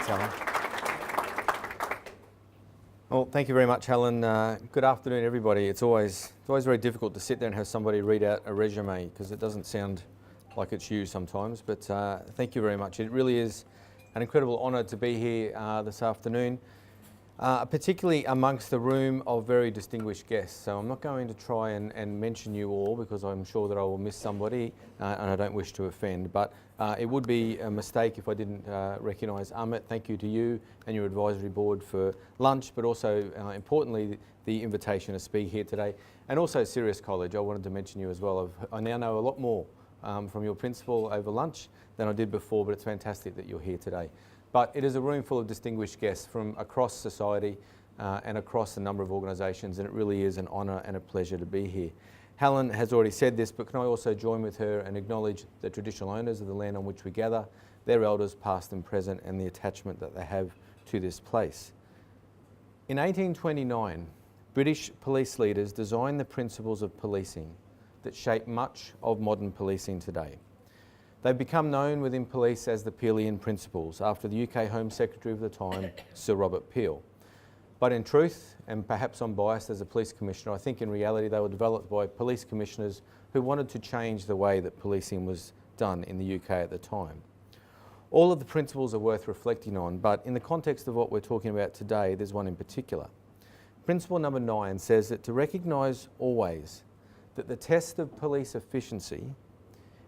Thanks, Helen. Well, thank you very much, Helen. Good afternoon, everybody. It's always very difficult to sit there and have somebody read out a resume because it doesn't sound like it's you sometimes, but thank you very much. It really is an incredible honour to be here this afternoon, particularly amongst the room of very distinguished guests. So I'm not going to try and mention you all because I'm sure that I will miss somebody and I don't wish to offend, but it would be a mistake if I didn't recognise Amit. Thank you to you and your advisory board for lunch, but also importantly the invitation to speak here today, and also Sirius College. I wanted to mention you as well. I now know a lot more from your principal over lunch than I did before, but it's fantastic that you're here today. But it is a room full of distinguished guests from across society and across a number of organisations, and it really is an honour and a pleasure to be here. Helen has already said this, but can I also join with her and acknowledge the traditional owners of the land on which we gather, their elders past and present, and the attachment that they have to this place. In 1829, British police leaders designed the principles of policing that shape much of modern policing today. They've become known within police as the Peelian Principles, after the UK Home Secretary of the time, Sir Robert Peel. But in truth, and perhaps I'm biased as a police commissioner, I think in reality they were developed by police commissioners who wanted to change the way that policing was done in the UK at the time. All of the principles are worth reflecting on, but in the context of what we're talking about today, there's one in particular. Principle number 9 says that to recognise always that the test of police efficiency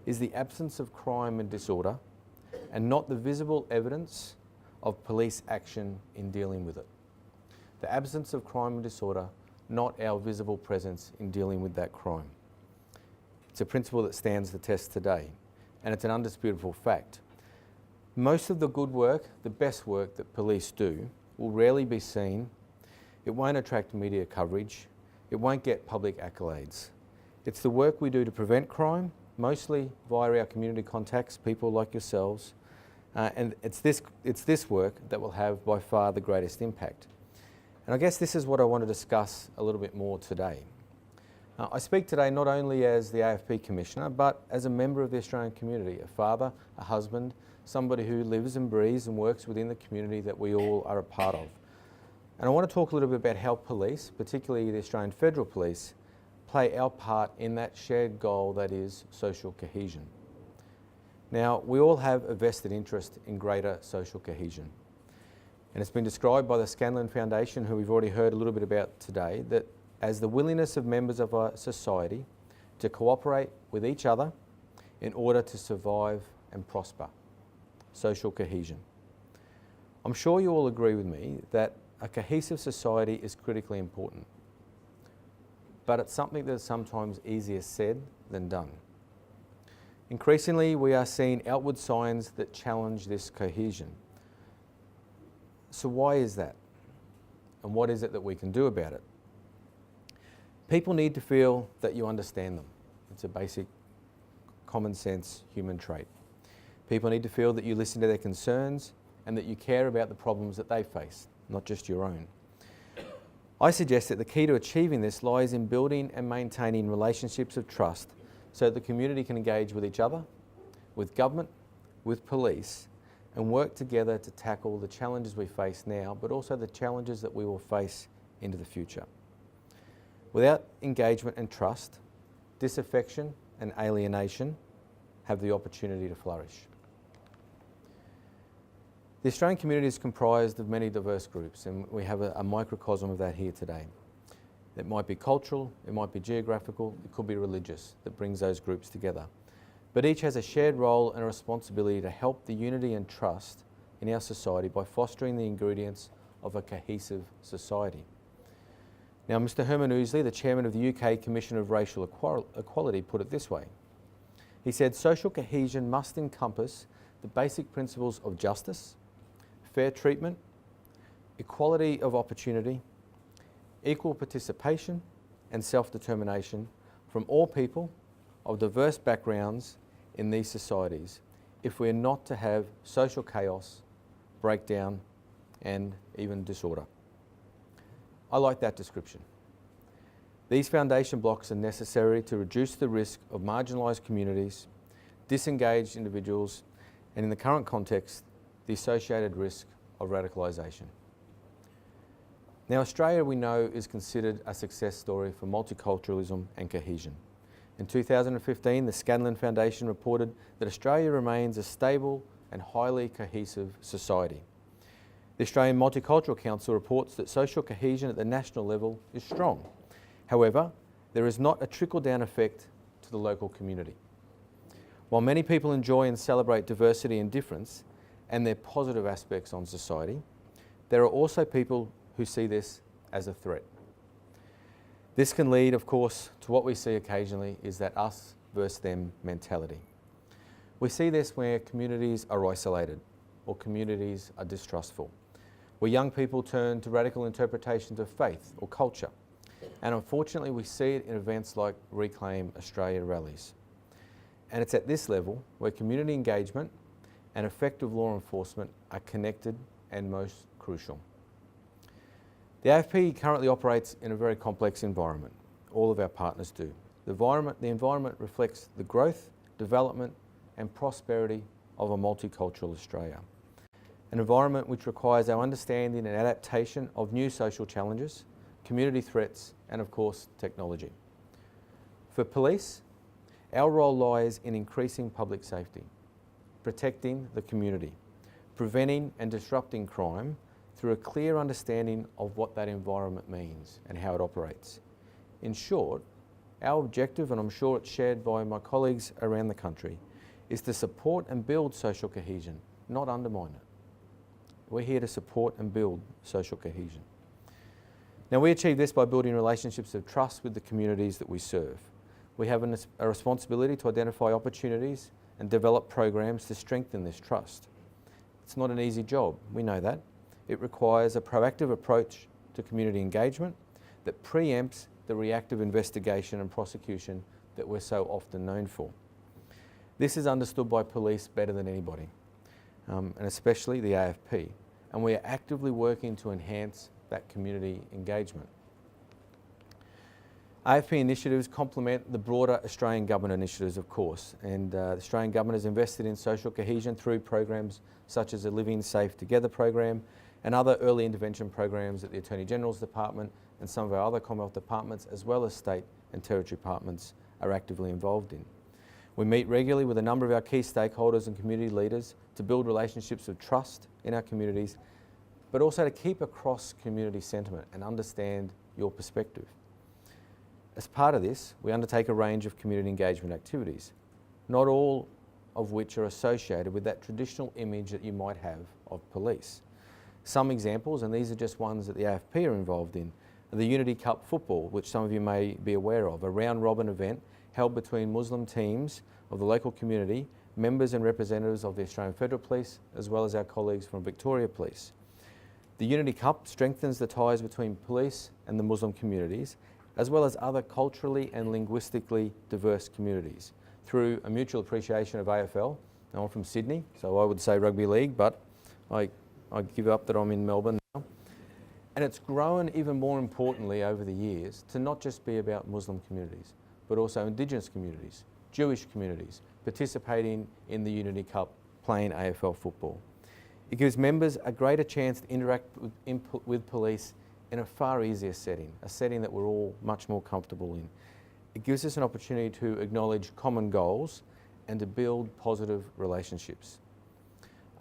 is the absence of crime and disorder and not the visible evidence of police action in dealing with it. The absence of crime and disorder, not our visible presence in dealing with that crime. It's a principle that stands the test today, and it's an undisputable fact. Most of the good work, the best work that police do, will rarely be seen. It won't attract media coverage. It won't get public accolades. It's the work we do to prevent crime, mostly via our community contacts, people like yourselves, and it's this work that will have by far the greatest impact. And I guess this is what I want to discuss a little bit more today. I speak today not only as the AFP Commissioner, but as a member of the Australian community, a father, a husband, somebody who lives and breathes and works within the community that we all are a part of. And I want to talk a little bit about how police, particularly the Australian Federal Police, play our part in that shared goal that is social cohesion. Now, we all have a vested interest in greater social cohesion. And it's been described by the Scanlon Foundation, who we've already heard a little bit about today, that as the willingness of members of our society to cooperate with each other in order to survive and prosper. Social cohesion. I'm sure you all agree with me that a cohesive society is critically important, but it's something that's sometimes easier said than done. Increasingly, we are seeing outward signs that challenge this cohesion. So why is that? And what is it that we can do about it? People need to feel that you understand them. It's a basic common sense human trait. People need to feel that you listen to their concerns and that you care about the problems that they face, not just your own. I suggest that the key to achieving this lies in building and maintaining relationships of trust so that the community can engage with each other, with government, with police, and work together to tackle the challenges we face now, but also the challenges that we will face into the future. Without engagement and trust, disaffection and alienation have the opportunity to flourish. The Australian community is comprised of many diverse groups, and we have a microcosm of that here today. It might be cultural, it might be geographical, it could be religious that brings those groups together. But each has a shared role and a responsibility to help the unity and trust in our society by fostering the ingredients of a cohesive society. Now, Mr. Herman Ousley, the chairman of the UK Commission of Racial Equality, put it this way. He said, social cohesion must encompass the basic principles of justice, fair treatment, equality of opportunity, equal participation and self-determination from all people of diverse backgrounds in these societies if we are not to have social chaos, breakdown and even disorder. I like that description. These foundation blocks are necessary to reduce the risk of marginalised communities, disengaged individuals, and in the current context, the associated risk of radicalisation. Now, Australia, we know, is considered a success story for multiculturalism and cohesion. In 2015, the Scanlon Foundation reported that Australia remains a stable and highly cohesive society. The Australian Multicultural Council reports that social cohesion at the national level is strong. However, there is not a trickle-down effect to the local community. While many people enjoy and celebrate diversity and difference and their positive aspects on society, there are also people who see this as a threat. This can lead, of course, to what we see occasionally is that us versus them mentality. We see this where communities are isolated or communities are distrustful, where young people turn to radical interpretations of faith or culture. And unfortunately, we see it in events like Reclaim Australia rallies. And it's at this level where community engagement and effective law enforcement are connected and most crucial. The AFP currently operates in a very complex environment. All of our partners do. The environment reflects the growth, development and prosperity of a multicultural Australia. An environment which requires our understanding and adaptation of new social challenges, community threats and of course technology. For police, our role lies in increasing public safety, protecting the community, preventing and disrupting crime through a clear understanding of what that environment means and how it operates. In short, our objective, and I'm sure it's shared by my colleagues around the country, is to support and build social cohesion, not undermine it. We're here to support and build social cohesion. Now, we achieve this by building relationships of trust with the communities that we serve. We have a responsibility to identify opportunities and develop programs to strengthen this trust. It's not an easy job, we know that. It requires a proactive approach to community engagement that preempts the reactive investigation and prosecution that we're so often known for. This is understood by police better than anybody, and especially the AFP, and we are actively working to enhance that community engagement. AFP initiatives complement the broader Australian Government initiatives, of course, and the Australian Government has invested in social cohesion through programs such as the Living Safe Together program and other early intervention programs that the Attorney General's Department and some of our other Commonwealth departments, as well as state and territory departments, are actively involved in. We meet regularly with a number of our key stakeholders and community leaders to build relationships of trust in our communities, but also to keep across community sentiment and understand your perspective. As part of this, we undertake a range of community engagement activities, not all of which are associated with that traditional image that you might have of police. Some examples, and these are just ones that the AFP are involved in, are the Unity Cup football, which some of you may be aware of, a round-robin event held between Muslim teams of the local community, members and representatives of the Australian Federal Police, as well as our colleagues from Victoria Police. The Unity Cup strengthens the ties between police and the Muslim communities, as well as other culturally and linguistically diverse communities, through a mutual appreciation of AFL. Now, I'm from Sydney, so I would say rugby league, but I give up that I'm in Melbourne now. And it's grown even more importantly over the years to not just be about Muslim communities, but also Indigenous communities, Jewish communities, participating in the Unity Cup, playing AFL football. It gives members a greater chance to interact with police in a far easier setting, a setting that we're all much more comfortable in. It gives us an opportunity to acknowledge common goals and to build positive relationships.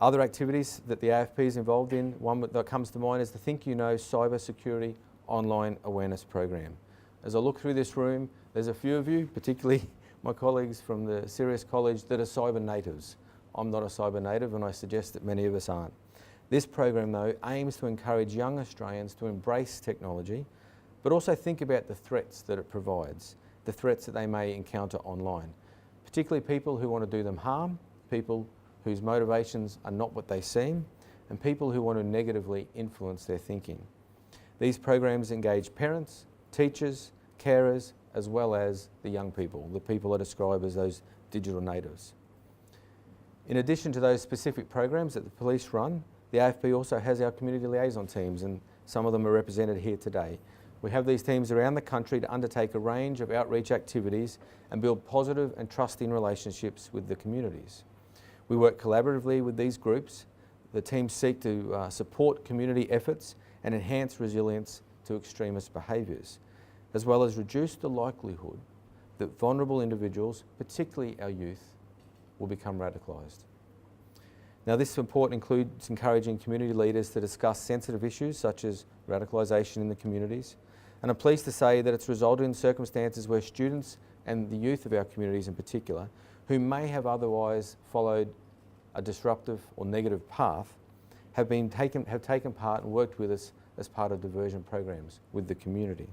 Other activities that the AFP is involved in, one that comes to mind is the Think You Know Cyber Security Online Awareness Program. As I look through this room, there's a few of you, particularly my colleagues from the Sirius College, that are cyber natives. I'm not a cyber native, and I suggest that many of us aren't. This program, though, aims to encourage young Australians to embrace technology, but also think about the threats that it provides, the threats that they may encounter online, particularly people who want to do them harm, people whose motivations are not what they seem, and people who want to negatively influence their thinking. These programs engage parents, teachers, carers, as well as the young people, the people I describe as those digital natives. In addition to those specific programs that the police run, the AFP also has our community liaison teams, and some of them are represented here today. We have these teams around the country to undertake a range of outreach activities and build positive and trusting relationships with the communities. We work collaboratively with these groups the teams seek to support community efforts and enhance resilience to extremist behaviours, as well as reduce the likelihood that vulnerable individuals, particularly our youth, will become radicalised. Now, this support includes encouraging community leaders to discuss sensitive issues such as radicalisation in the communities, and I'm pleased to say that it's resulted in circumstances where students and the youth of our communities in particular, who may have otherwise followed a disruptive or negative path, have taken part and worked with us as part of diversion programs with the community.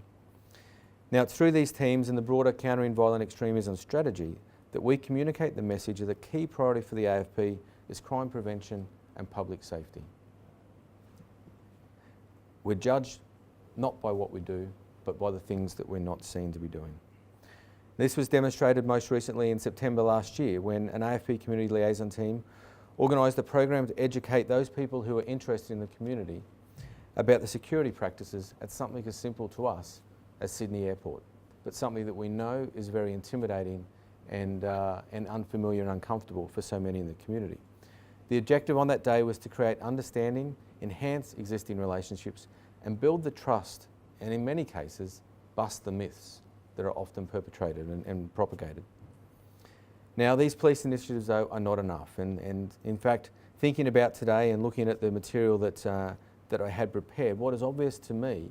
Now, it's through these teams and the broader countering violent extremism strategy that we communicate the message that the key priority for the AFP is crime prevention and public safety. We're judged not by what we do, but by the things that we're not seen to be doing. This was demonstrated most recently in September last year when an AFP Community Liaison team organised a program to educate those people who are interested in the community about the security practices at something as simple to us as Sydney Airport, but something that we know is very intimidating and unfamiliar and uncomfortable for so many in the community. The objective on that day was to create understanding, enhance existing relationships, and build the trust, and in many cases, bust the myths that are often perpetrated and propagated. Now, these police initiatives, though, are not enough, and in fact, thinking about today and looking at the material that I had prepared, what is obvious to me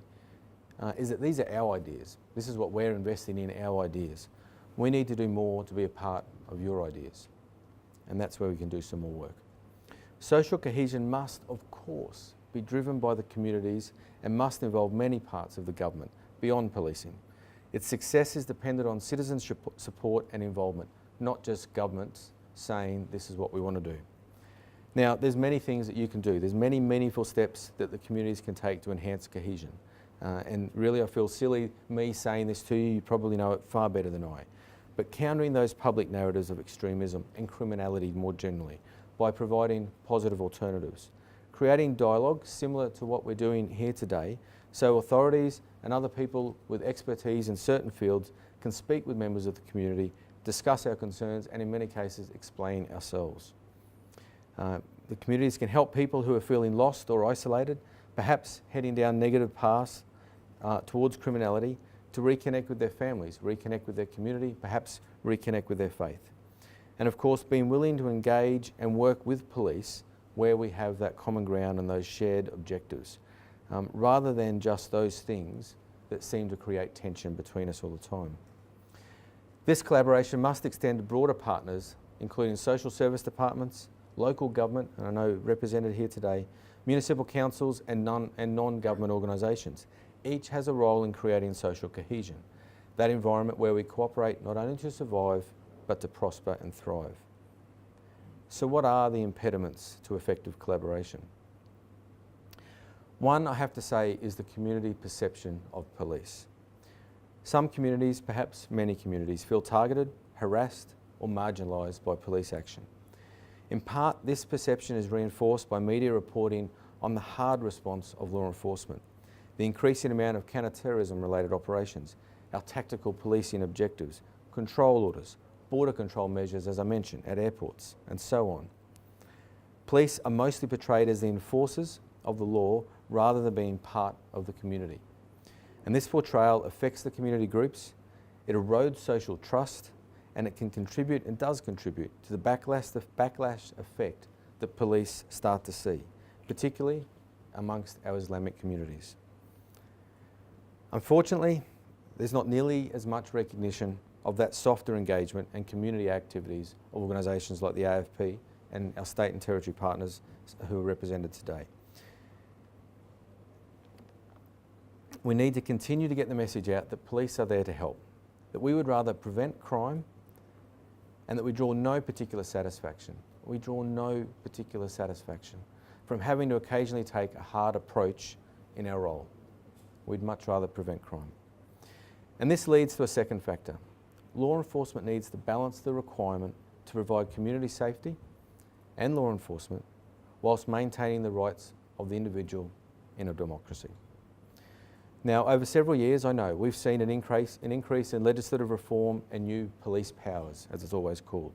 is that these are our ideas. This is what we're investing in, our ideas. We need to do more to be a part of your ideas, and that's where we can do some more work. Social cohesion must, of course, be driven by the communities and must involve many parts of the government, beyond policing. Its success is dependent on citizenship support and involvement, not just governments saying this is what we want to do. Now, there's many things that you can do. There's many meaningful steps that the communities can take to enhance cohesion. And really, I feel silly me saying this to you. You probably know it far better than I. But countering those public narratives of extremism and criminality more generally by providing positive alternatives. Creating dialogue similar to what we're doing here today, so authorities and other people with expertise in certain fields can speak with members of the community, discuss our concerns, and in many cases explain ourselves. The communities can help people who are feeling lost or isolated, perhaps heading down negative paths towards criminality, to reconnect with their families, reconnect with their community, perhaps reconnect with their faith. And of course, being willing to engage and work with police where we have that common ground and those shared objectives, rather than just those things that seem to create tension between us all the time. This collaboration must extend to broader partners, including social service departments, local government, and I know represented here today, municipal councils and non-government organisations. Each has a role in creating social cohesion, that environment where we cooperate not only to survive, but to prosper and thrive. So what are the impediments to effective collaboration? One, I have to say, is the community perception of police. Some communities, perhaps many communities, feel targeted, harassed, or marginalised by police action. In part, this perception is reinforced by media reporting on the hard response of law enforcement, the increasing amount of counter-terrorism related operations, our tactical policing objectives, control orders, border control measures, as I mentioned, at airports, and so on. Police are mostly portrayed as the enforcers of the law rather than being part of the community. And this portrayal affects the community groups, it erodes social trust, and it can contribute, and does contribute, to the backlash effect that police start to see, particularly amongst our Islamic communities. Unfortunately, there's not nearly as much recognition of that softer engagement and community activities of organisations like the AFP and our state and territory partners who are represented today. We need to continue to get the message out that police are there to help, that we would rather prevent crime and that we draw no particular satisfaction. We draw no particular satisfaction from having to occasionally take a hard approach in our role. We'd much rather prevent crime. And this leads to a second factor. Law enforcement needs to balance the requirement to provide community safety and law enforcement whilst maintaining the rights of the individual in a democracy. Now, over several years, I know, we've seen an increase in legislative reform and new police powers, as it's always called.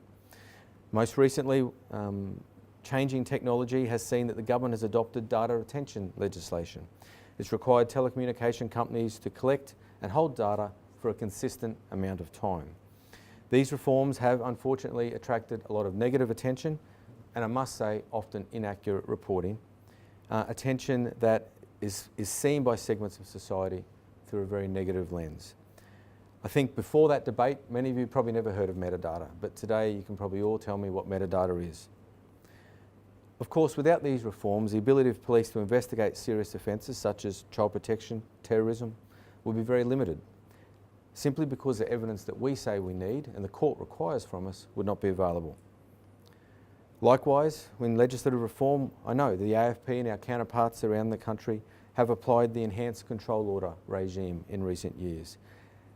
Most recently, Changing technology has seen that the government has adopted data retention legislation. It's required telecommunication companies to collect and hold data for a consistent amount of time. These reforms have unfortunately attracted a lot of negative attention, and I must say often inaccurate reporting, attention that is seen by segments of society through a very negative lens. I think before that debate, many of you probably never heard of metadata, but today you can probably all tell me what metadata is. Of course, without these reforms, the ability of police to investigate serious offences such as child protection, terrorism, will be very limited, simply because the evidence that we say we need and the court requires from us would not be available. Likewise, when legislative reform, I know the AFP and our counterparts around the country have applied the enhanced control order regime in recent years,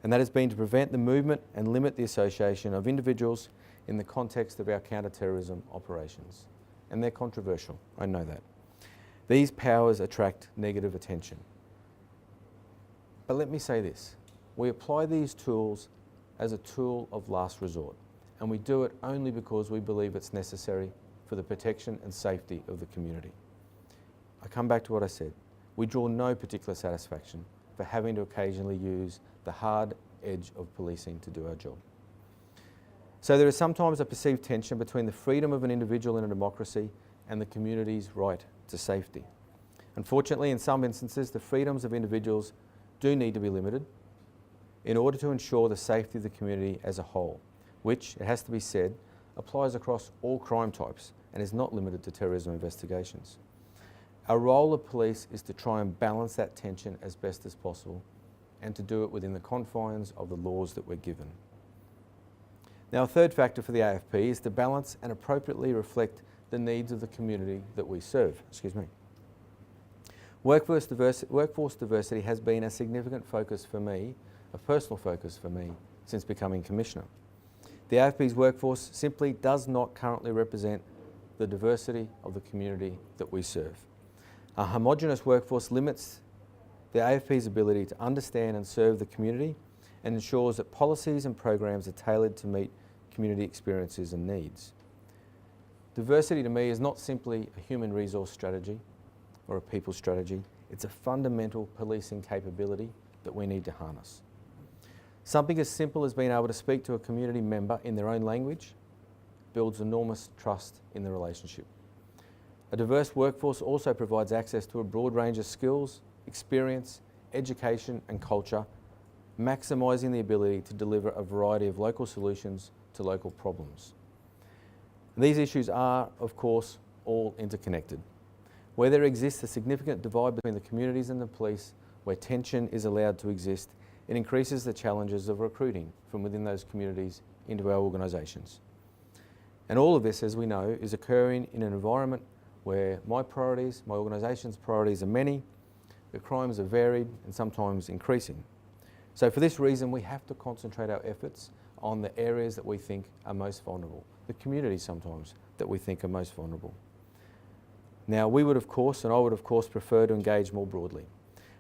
and that has been to prevent the movement and limit the association of individuals in the context of our counter-terrorism operations. And they're controversial, I know that. These powers attract negative attention. But let me say this, we apply these tools as a tool of last resort, and we do it only because we believe it's necessary for the protection and safety of the community. I come back to what I said. We draw no particular satisfaction for having to occasionally use the hard edge of policing to do our job. So there is sometimes a perceived tension between the freedom of an individual in a democracy and the community's right to safety. Unfortunately, in some instances, the freedoms of individuals do need to be limited in order to ensure the safety of the community as a whole, which, it has to be said, applies across all crime types and is not limited to terrorism investigations. Our role of police is to try and balance that tension as best as possible and to do it within the confines of the laws that we're given. Now, a third factor for the AFP is to balance and appropriately reflect the needs of the community that we serve. Workforce diversity has been a significant focus for me, a personal focus for me, since becoming Commissioner. The AFP's workforce simply does not currently represent the diversity of the community that we serve. A homogenous workforce limits the AFP's ability to understand and serve the community and ensures that policies and programs are tailored to meet community experiences and needs. Diversity to me is not simply a human resource strategy or a people strategy, it's a fundamental policing capability that we need to harness. Something as simple as being able to speak to a community member in their own language builds enormous trust in the relationship. A diverse workforce also provides access to a broad range of skills, experience, education and culture, maximising the ability to deliver a variety of local solutions to local problems. These issues are, of course, all interconnected. Where there exists a significant divide between the communities and the police, where tension is allowed to exist, it increases the challenges of recruiting from within those communities into our organisations. And all of this, as we know, is occurring in an environment where my priorities, my organisation's priorities are many, the crimes are varied and sometimes increasing. So for this reason, we have to concentrate our efforts on the areas that we think are most vulnerable, the communities sometimes that we think are most vulnerable. Now, we would of course, and I would of course, prefer to engage more broadly.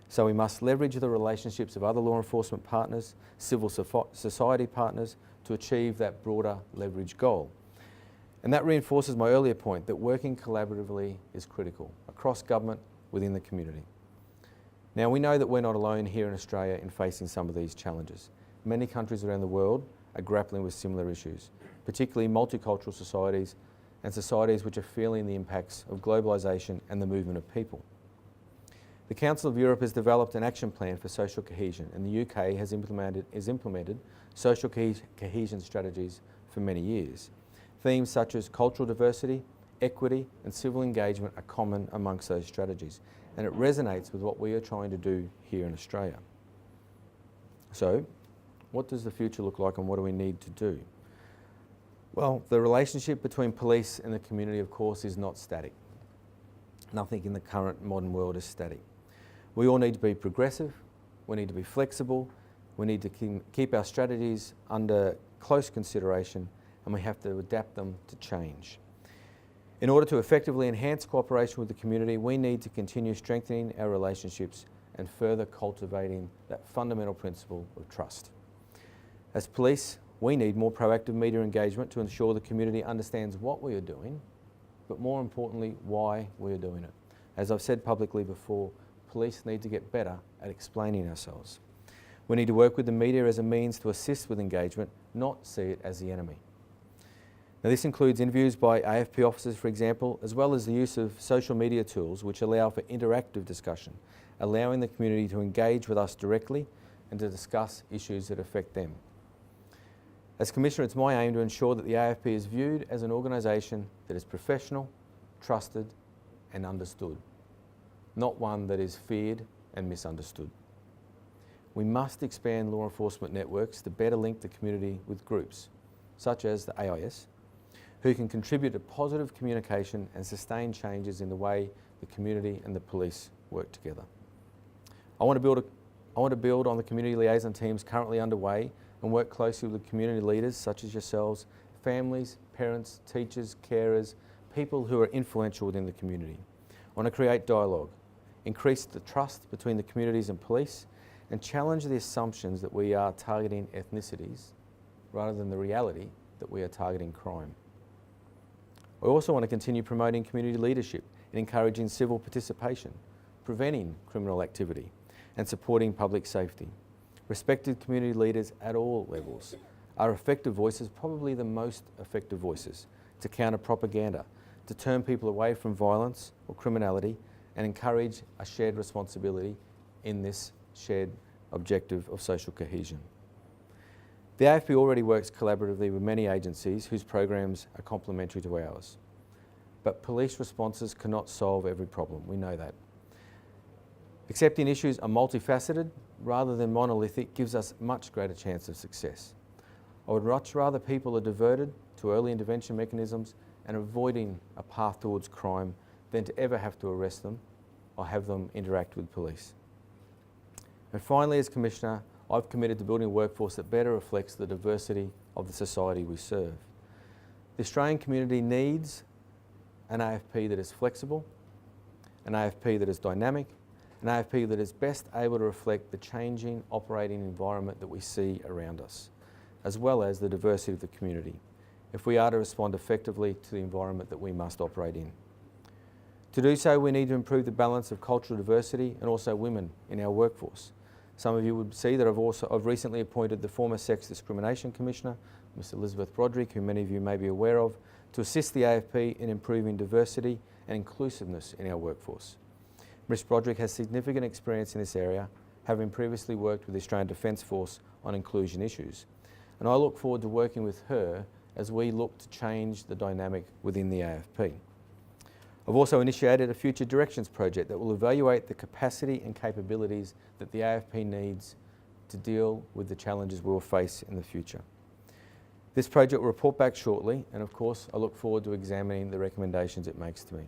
So we must leverage the relationships of other law enforcement partners, civil society partners, to achieve that broader leverage goal. And that reinforces my earlier point that working collaboratively is critical across government, within the community. Now, we know that we're not alone here in Australia in facing some of these challenges. Many countries around the world are grappling with similar issues, particularly multicultural societies and societies which are feeling the impacts of globalisation and the movement of people. The Council of Europe has developed an action plan for social cohesion, and the UK has implemented social cohesion strategies for many years. Themes such as cultural diversity, equity and civil engagement are common amongst those strategies, and it resonates with what we are trying to do here in Australia. So, what does the future look like and what do we need to do? Well, the relationship between police and the community, of course, is not static. Nothing in the current modern world is static. We all need to be progressive, we need to be flexible, we need to keep our strategies under close consideration, and we have to adapt them to change. In order to effectively enhance cooperation with the community, we need to continue strengthening our relationships and further cultivating that fundamental principle of trust. As police, we need more proactive media engagement to ensure the community understands what we are doing, but more importantly, why we are doing it. As I've said publicly before, police need to get better at explaining ourselves. We need to work with the media as a means to assist with engagement, not see it as the enemy. Now, this includes interviews by AFP officers, for example, as well as the use of social media tools which allow for interactive discussion, allowing the community to engage with us directly and to discuss issues that affect them. As Commissioner, it's my aim to ensure that the AFP is viewed as an organisation that is professional, trusted and understood, not one that is feared and misunderstood. We must expand law enforcement networks to better link the community with groups, such as the AIS, who can contribute to positive communication and sustain changes in the way the community and the police work together. I want to build on the community liaison teams currently underway and work closely with community leaders such as yourselves, families, parents, teachers, carers, people who are influential within the community. I want to create dialogue, increase the trust between the communities and police, and challenge the assumptions that we are targeting ethnicities rather than the reality that we are targeting crime. I also want to continue promoting community leadership and encouraging civil participation, preventing criminal activity and supporting public safety. Respected community leaders at all levels are effective voices, probably the most effective voices, to counter propaganda, to turn people away from violence or criminality and encourage a shared responsibility in this shared objective of social cohesion. The AFP already works collaboratively with many agencies whose programs are complementary to ours. But police responses cannot solve every problem, we know that. Accepting issues are multifaceted rather than monolithic gives us much greater chance of success. I would much rather people are diverted to early intervention mechanisms and avoiding a path towards crime than to ever have to arrest them or have them interact with police. And finally, as Commissioner, I've committed to building a workforce that better reflects the diversity of the society we serve. The Australian community needs an AFP that is flexible, an AFP that is dynamic, an AFP that is best able to reflect the changing operating environment that we see around us, as well as the diversity of the community, if we are to respond effectively to the environment that we must operate in. To do so, we need to improve the balance of cultural diversity and also women in our workforce. Some of you would see that I've recently appointed the former Sex Discrimination Commissioner, Ms Elizabeth Broderick, who many of you may be aware of, to assist the AFP in improving diversity and inclusiveness in our workforce. Ms Broderick has significant experience in this area, having previously worked with the Australian Defence Force on inclusion issues. And I look forward to working with her as we look to change the dynamic within the AFP. I've also initiated a Future Directions project that will evaluate the capacity and capabilities that the AFP needs to deal with the challenges we will face in the future. This project will report back shortly, and of course I look forward to examining the recommendations it makes to me.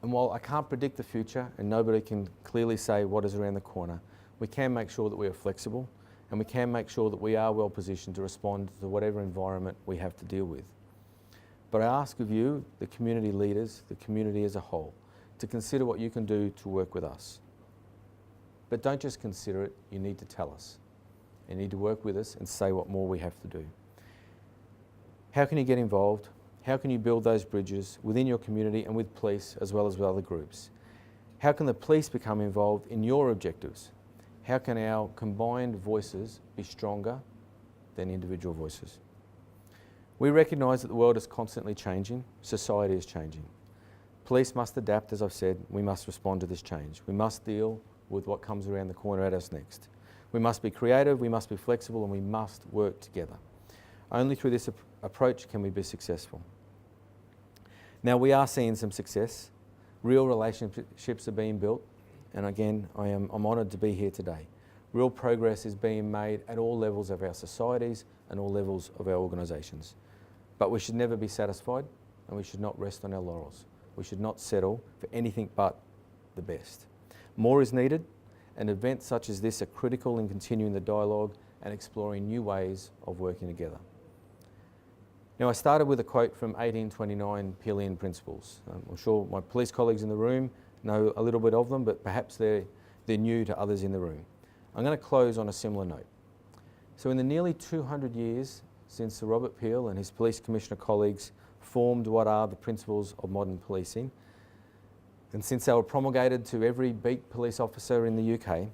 And while I can't predict the future and nobody can clearly say what is around the corner, we can make sure that we are flexible and we can make sure that we are well positioned to respond to whatever environment we have to deal with. But I ask of you, the community leaders, the community as a whole, to consider what you can do to work with us. But don't just consider it, you need to tell us. You need to work with us and say what more we have to do. How can you get involved? How can you build those bridges within your community and with police as well as with other groups? How can the police become involved in your objectives? How can our combined voices be stronger than individual voices? We recognise that the world is constantly changing, society is changing. Police must adapt, as I've said, we must respond to this change. We must deal with what comes around the corner at us next. We must be creative, we must be flexible, and we must work together. Only through this approach can we be successful. Now, we are seeing some success. Real relationships are being built, and again, I'm honoured to be here today. Real progress is being made at all levels of our societies and all levels of our organisations. But we should never be satisfied, and we should not rest on our laurels. We should not settle for anything but the best. More is needed, and events such as this are critical in continuing the dialogue and exploring new ways of working together. Now, I started with a quote from 1829 Peelian Principles. I'm sure my police colleagues in the room know a little bit of them, but perhaps they're new to others in the room. I'm going to close on a similar note. So in the nearly 200 years since Sir Robert Peel and his police commissioner colleagues formed what are the principles of modern policing. And since they were promulgated to every beat police officer in the UK,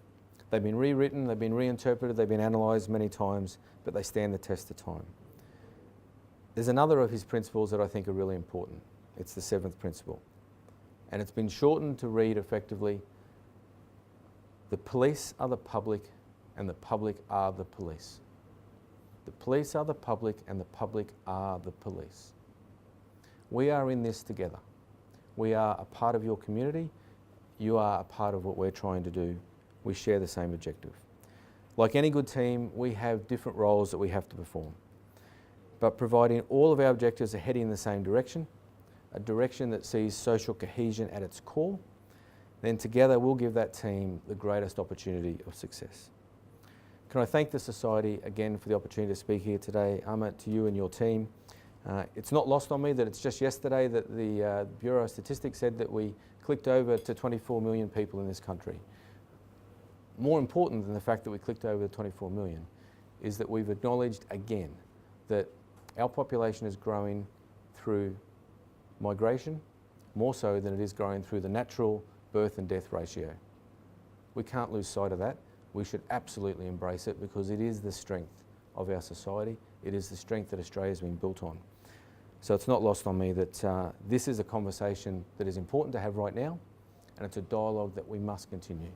they've been rewritten, they've been reinterpreted, they've been analysed many times, but they stand the test of time. There's another of his principles that I think are really important. It's the 7th principle. And it's been shortened to read effectively, the police are the public and the public are the police. The police are the public and the public are the police. We are in this together. We are a part of your community. You are a part of what we're trying to do. We share the same objective. Like any good team, we have different roles that we have to perform. But providing all of our objectives are heading in the same direction, a direction that sees social cohesion at its core, then together we'll give that team the greatest opportunity of success. Can I thank the Society again for the opportunity to speak here today. Amit, to you and your team. It's not lost on me that it's just yesterday that the Bureau of Statistics said that we clicked over to 24 million people in this country. More important than the fact that we clicked over 24 million is that we've acknowledged again that our population is growing through migration, more so than it is growing through the natural birth and death ratio. We can't lose sight of that. We should absolutely embrace it because it is the strength of our society. It is the strength that Australia has been built on. So it's not lost on me that this is a conversation that is important to have right now, and it's a dialogue that we must continue.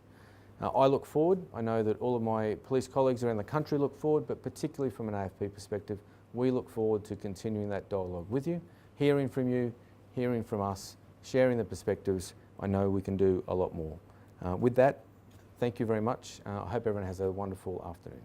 I look forward. I know that all of my police colleagues around the country look forward, but particularly from an AFP perspective, we look forward to continuing that dialogue with you, hearing from you, hearing from us, sharing the perspectives. I know we can do a lot more. With that, thank you very much. I hope everyone has a wonderful afternoon.